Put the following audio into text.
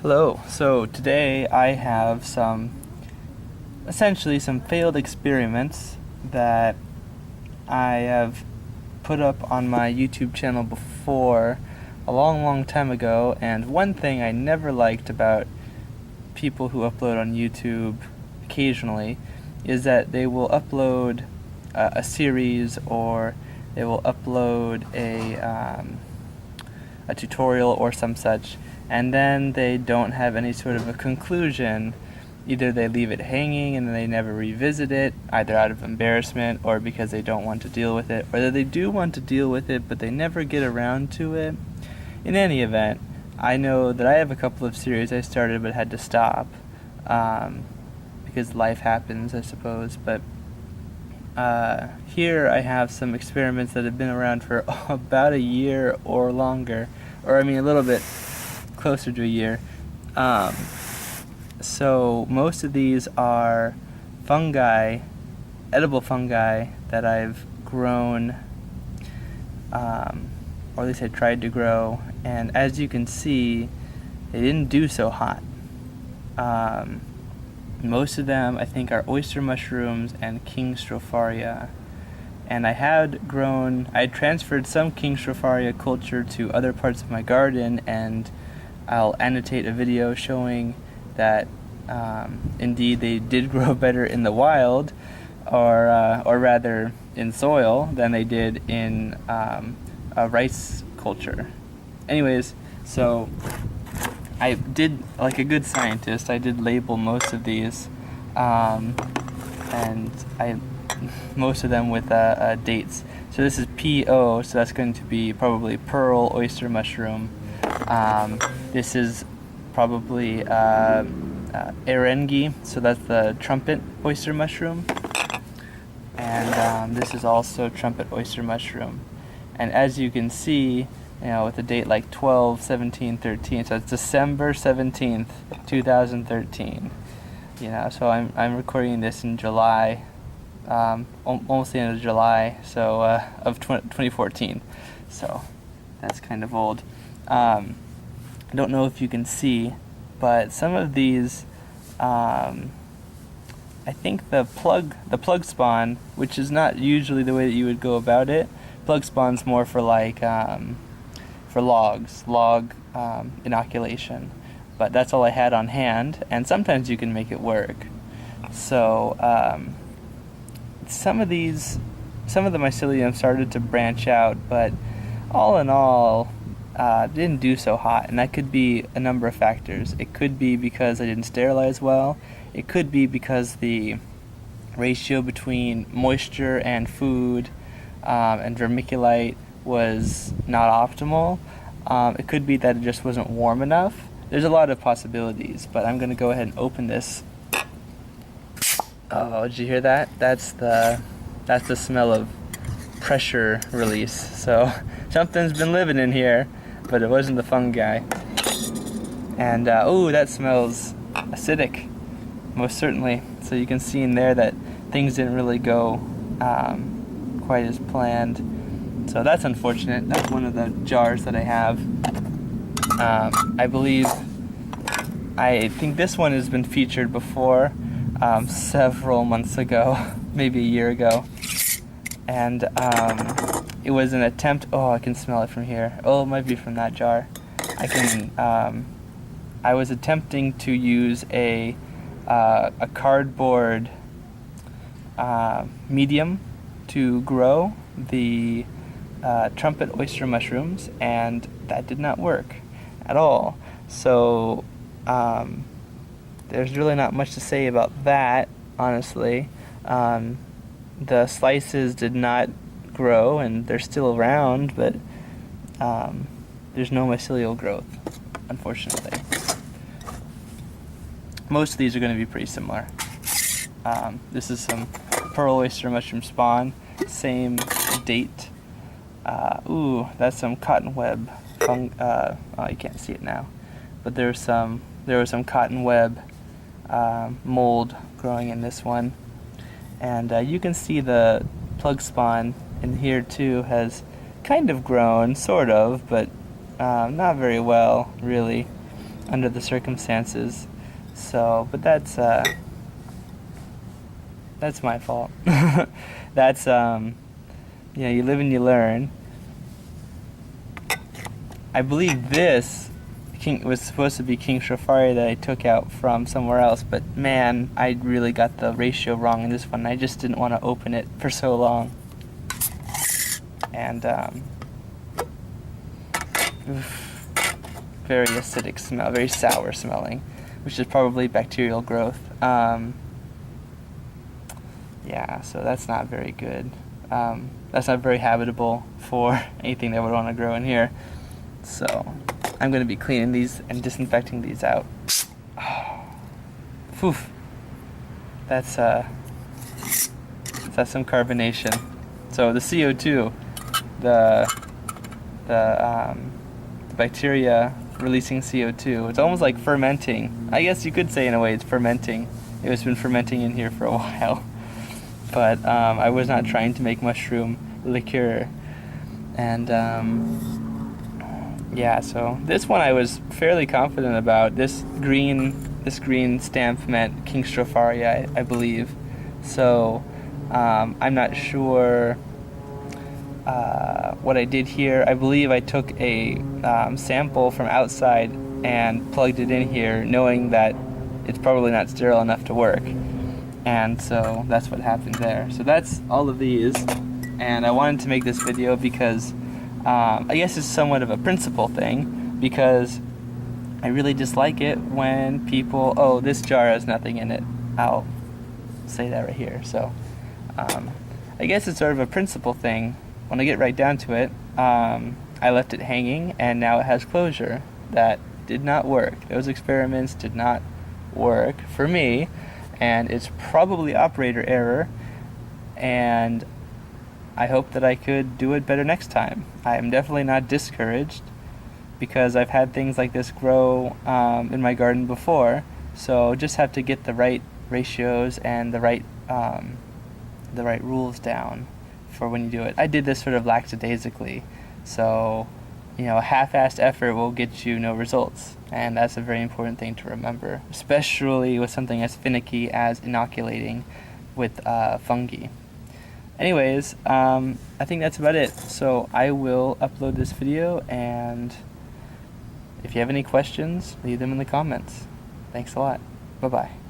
Hello. So today I have essentially some failed experiments that I have put up on my YouTube channel before a long time ago, and one thing I never liked about people who upload on YouTube occasionally is that they will upload a series, or they will upload a tutorial or some such, and then they don't have any sort of a conclusion. Either they leave it hanging and then they never revisit it, either out of embarrassment or because they don't want to deal with it, or that they do want to deal with it but they never get around to it. In any event, I know that I have a couple of series I started but had to stop because life happens, I suppose. But here I have some experiments that have been around for about a year or longer, or I mean a little bit closer to a year. So most of these are fungi, edible fungi that I've grown, or at least I tried to grow, and as you can see, they didn't do so hot. Most of them, I think, are oyster mushrooms and king stropharia. And I had transferred some king stropharia culture to other parts of my garden, and I'll annotate a video showing that indeed they did grow better in the wild, or rather in soil, than they did in a rice culture. Anyways, so I did, like a good scientist, I did label most of these, and most of them with dates. So this is PO, so that's going to be probably pearl oyster mushroom. This is probably erengi, so that's the trumpet oyster mushroom. And this is also trumpet oyster mushroom. And as you can see, with a date like 12/17/13, so it's December 17th, 2013. So I'm recording this in July, almost the end of July, so of 2014. So that's kind of old. I don't know if you can see, but some of these, I think the plug spawn, which is not usually the way that you would go about it. Plug spawn's more for like for log inoculation, but that's all I had on hand, and sometimes you can make it work. So some of the mycelium started to branch out, but all in all, didn't do so hot, and that could be a number of factors. It could be because I didn't sterilize well. It could be because the ratio between moisture and food and vermiculite was not optimal. It could be that it just wasn't warm enough. There's a lot of possibilities, but I'm going to go ahead and open this. Oh, did you hear that? That's the smell of pressure release. So something's been living in here, but it wasn't the fungi. And oh, that smells acidic, most certainly. So you can see in there that things didn't really go quite as planned. So that's unfortunate. That's one of the jars that I have. I think this one has been featured before, several months ago, maybe a year ago. And it was an attempt. Oh, I can smell it from here. Oh, it might be from that jar. I was attempting to use a cardboard medium to grow the trumpet oyster mushrooms, and that did not work at all. So there's really not much to say about that, honestly. The slices did not grow, and they're still around, but there's no mycelial growth, unfortunately. Most of these are going to be pretty similar. This is some pearl oyster mushroom spawn, same date. Ooh, that's some cottonweb oh, you can't see it now, but there was some cottonweb mold growing in this one. And you can see the plug spawn in here too has kind of grown, sort of, but not very well, really. under the circumstances. So, but that's my fault. That's you live and you learn. I believe this was supposed to be King Shofari that I took out from somewhere else, but man, I really got the ratio wrong in this one. I just didn't want to open it for so long. And very acidic smell, very sour smelling, which is probably bacterial growth. Yeah, so that's not very good. That's not very habitable for anything that would want to grow in here. So I'm going to be cleaning these and disinfecting these out. Oh. Phew. That's some carbonation. So the CO2, the bacteria releasing CO2, it's almost like fermenting. I guess you could say in a way it's fermenting. It has been fermenting in here for a while. But I was not trying to make mushroom liqueur. And yeah, so this one I was fairly confident about. This green stamp meant King Shofari, I believe. So I'm not sure what I did here. I believe I took a sample from outside and plugged it in here, knowing that it's probably not sterile enough to work. And so that's what happened there. So that's all of these. And I wanted to make this video because I guess it's somewhat of a principle thing, because I really dislike it when people, oh, this jar has nothing in it. I'll say that right here. So I guess it's sort of a principle thing. When I get right down to it, I left it hanging and now it has closure. That did not work. Those experiments did not work for me, and it's probably operator error, and I hope that I could do it better next time. I am definitely not discouraged, because I've had things like this grow in my garden before, so just have to get the right ratios and the right rules down for when you do it. I did this sort of lackadaisically, so a half-assed effort will get you no results, and that's a very important thing to remember, especially with something as finicky as inoculating with fungi. Anyways, I think that's about it. So I will upload this video, and if you have any questions, leave them in the comments. Thanks a lot. Bye-bye.